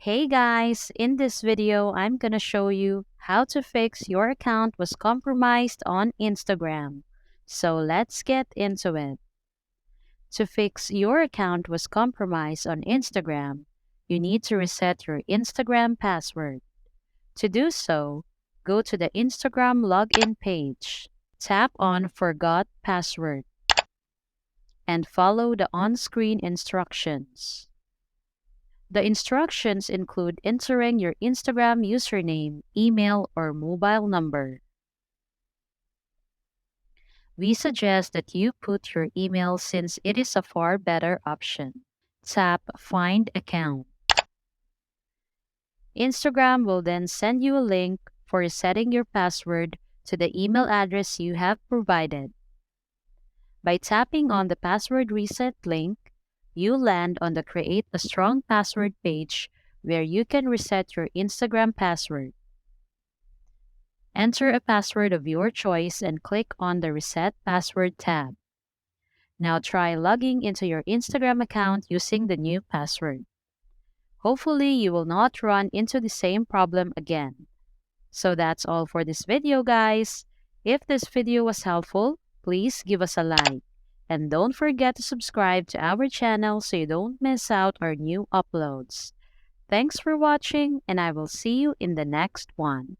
Hey guys, in this video, I'm gonna show you how to fix your account was compromised on Instagram. So let's get into it. To fix your account was compromised on Instagram, you need to reset your Instagram password. To do so, go to the Instagram login page. Tap on Forgot Password and follow the on-screen instructions. The instructions include entering your Instagram username, email, or mobile number. We suggest that you put your email since it is a far better option. Tap Find Account. Instagram will then send you a link for resetting your password to the email address you have provided. By tapping on the password reset link, you land on the Create a Strong Password page where you can reset your Instagram password. Enter a password of your choice and click on the Reset Password tab. Now try logging into your Instagram account using the new password. Hopefully, you will not run into the same problem again. So that's all for this video, guys. If this video was helpful, please give us a like. And don't forget to subscribe to our channel so you don't miss out our new uploads. Thanks for watching, and I will see you in the next one.